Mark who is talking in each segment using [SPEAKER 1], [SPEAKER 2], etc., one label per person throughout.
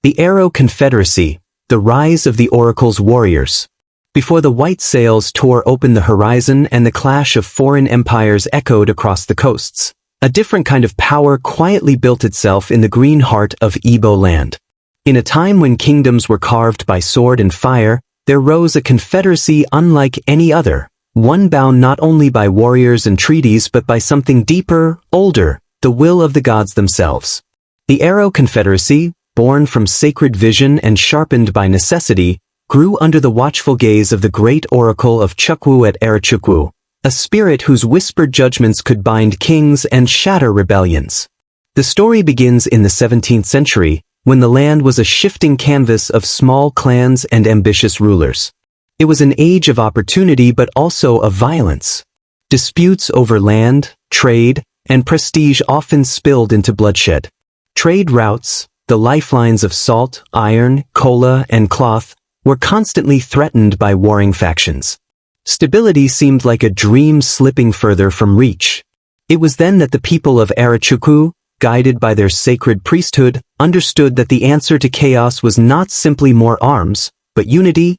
[SPEAKER 1] The Aro Confederacy, the rise of the Oracle's warriors. Before the white sails tore open the horizon and the clash of foreign empires echoed across the coasts, a different kind of power quietly built itself in the green heart of Igboland. In a time when kingdoms were carved by sword and fire, there rose a confederacy unlike any other, one bound not only by warriors and treaties but by something deeper, older, the will of the gods themselves. The Aro Confederacy, born from sacred vision and sharpened by necessity, grew under the watchful gaze of the great oracle of Chukwu at Arochukwu, a spirit whose whispered judgments could bind kings and shatter rebellions. The story begins in the 17th century, when the land was a shifting canvas of small clans and ambitious rulers. It was an age of opportunity but also of violence. Disputes over land, trade, and prestige often spilled into bloodshed. Trade routes, the lifelines of salt, iron, cola, and cloth, were constantly threatened by warring factions. Stability seemed like a dream slipping further from reach. It was then that the people of Arochukwu, guided by their sacred priesthood, understood that the answer to chaos was not simply more arms, but unity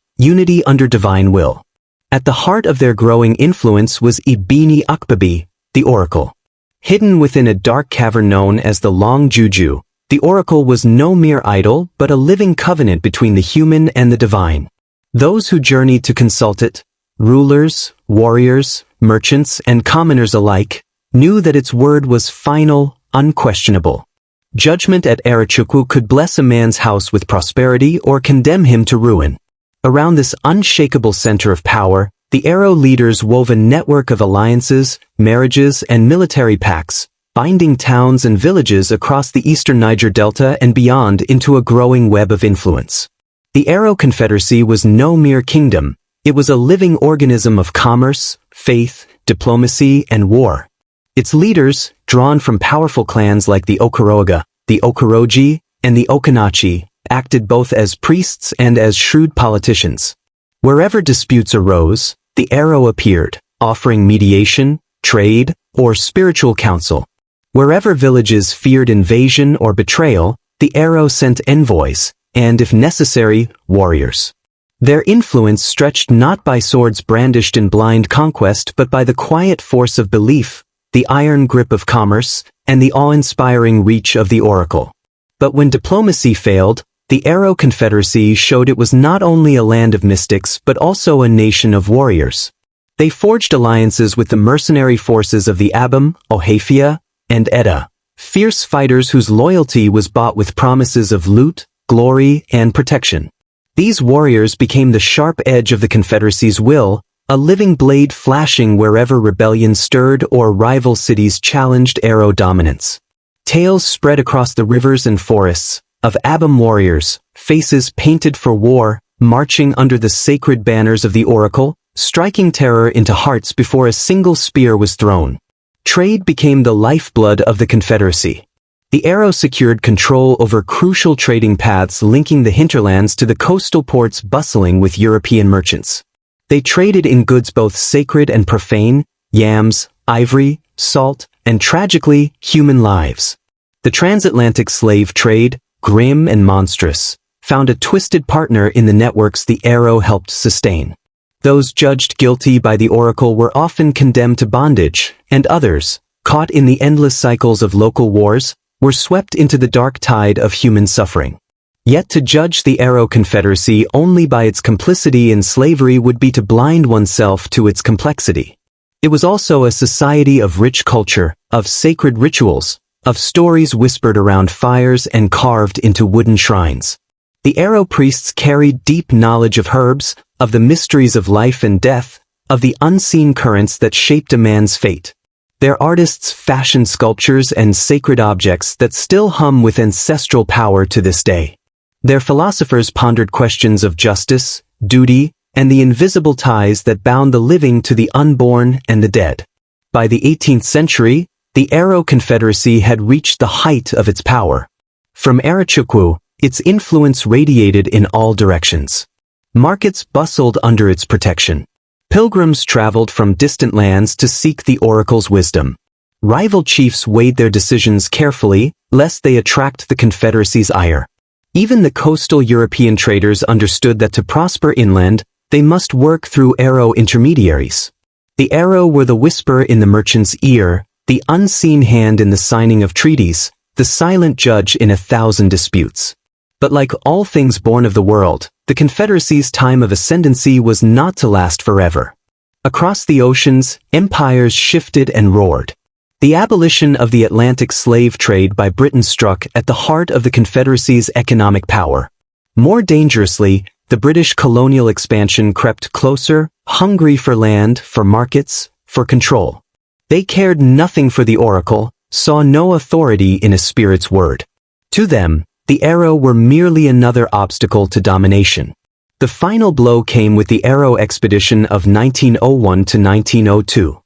[SPEAKER 1] under divine will. At the heart of their growing influence was Ibini Ukpabi, the oracle. Hidden within a dark cavern known as the Long Juju, the oracle was no mere idol but a living covenant between the human and the divine. Those who journeyed to consult it, rulers, warriors, merchants, and commoners alike, knew that its word was final, unquestionable. Judgment at Arochukwu could bless a man's house with prosperity or condemn him to ruin. Around this unshakable center of power, the Aro leaders wove a network of alliances, marriages, and military pacts, binding towns and villages across the eastern Niger Delta and beyond into a growing web of influence. The Aro Confederacy was no mere kingdom, it was a living organism of commerce, faith, diplomacy, and war. Its leaders, drawn from powerful clans like the Okoroga, the Okoroji, and the Okanachi, acted both as priests and as shrewd politicians. Wherever disputes arose, the Aro appeared, offering mediation, trade, or spiritual counsel. Wherever villages feared invasion or betrayal, the Aro sent envoys, and if necessary, warriors. Their influence stretched not by swords brandished in blind conquest but by the quiet force of belief, the iron grip of commerce, and the awe-inspiring reach of the oracle. But when diplomacy failed, the Aro Confederacy showed it was not only a land of mystics but also a nation of warriors. They forged alliances with the mercenary forces of the Abam, Ohafia, and Edda, fierce fighters whose loyalty was bought with promises of loot, glory, and protection. These warriors became the sharp edge of the Confederacy's will, a living blade flashing wherever rebellion stirred or rival cities challenged Aro dominance. Tales spread across the rivers and forests, of Abam warriors, faces painted for war, marching under the sacred banners of the oracle, striking terror into hearts before a single spear was thrown. Trade became the lifeblood of the Confederacy. The Aro secured control over crucial trading paths linking the hinterlands to the coastal ports bustling with European merchants. They traded in goods both sacred and profane, yams, ivory, salt, and tragically, human lives. The transatlantic slave trade, grim and monstrous, found a twisted partner in the networks the Aro helped sustain. Those judged guilty by the oracle were often condemned to bondage, and others, caught in the endless cycles of local wars, were swept into the dark tide of human suffering. Yet to judge the Aro Confederacy only by its complicity in slavery would be to blind oneself to its complexity. It was also a society of rich culture, of sacred rituals, of stories whispered around fires and carved into wooden shrines. The Aro priests carried deep knowledge of herbs, of the mysteries of life and death, of the unseen currents that shaped a man's fate. Their artists fashioned sculptures and sacred objects that still hum with ancestral power to this day. Their philosophers pondered questions of justice, duty, and the invisible ties that bound the living to the unborn and the dead. By the 18th century, the Aro Confederacy had reached the height of its power. From Arochukwu, its influence radiated in all directions. Markets bustled under its protection. Pilgrims traveled from distant lands to seek the oracle's wisdom. Rival chiefs weighed their decisions carefully, lest they attract the Confederacy's ire. Even the coastal European traders understood that to prosper inland, they must work through Aro intermediaries. The Aro were the whisper in the merchant's ear, the unseen hand in the signing of treaties, the silent judge in 1,000 disputes. But like all things born of the world, the Confederacy's time of ascendancy was not to last forever. Across the oceans, empires shifted and roared. The abolition of the Atlantic slave trade by Britain struck at the heart of the Confederacy's economic power. More dangerously, the British colonial expansion crept closer, hungry for land, for markets, for control. They cared nothing for the Oracle, saw no authority in a spirit's word. To them, the Aro were merely another obstacle to domination. The final blow came with the Aro expedition of 1901 to 1902.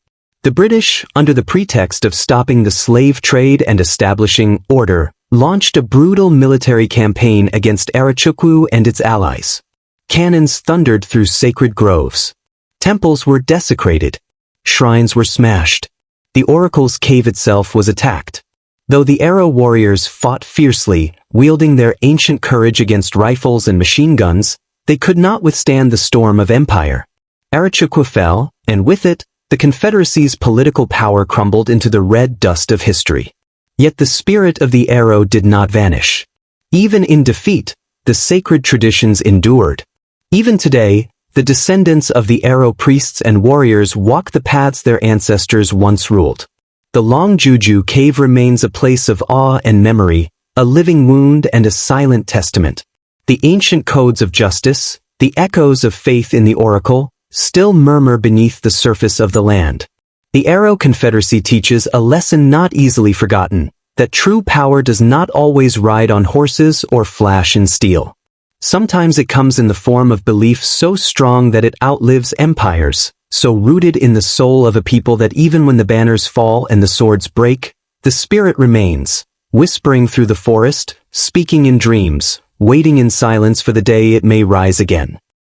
[SPEAKER 1] The British, under the pretext of stopping the slave trade and establishing order, launched a brutal military campaign against Arochukwu and its allies. Cannons thundered through sacred groves. Temples were desecrated. Shrines were smashed. The Oracle's cave itself was attacked. Though the Aro warriors fought fiercely, wielding their ancient courage against rifles and machine guns, they could not withstand the storm of empire. Arochukwu fell, and with it, the Confederacy's political power crumbled into the red dust of history. Yet the spirit of the Aro did not vanish. Even in defeat, the sacred traditions endured. Even today, the descendants of the Aro priests and warriors walk the paths their ancestors once ruled. The Long Juju cave remains a place of awe and memory, a living wound and a silent testament. The ancient codes of justice, the echoes of faith in the Oracle, still murmur beneath the surface of the land. The Aro Confederacy teaches a lesson not easily forgotten, that true power does not always ride on horses or flash in steel. Sometimes it comes in the form of belief so strong that it outlives empires, so rooted in the soul of a people that even when the banners fall and the swords break, the spirit remains, whispering through the forest, speaking in dreams, waiting in silence for the day it may rise again.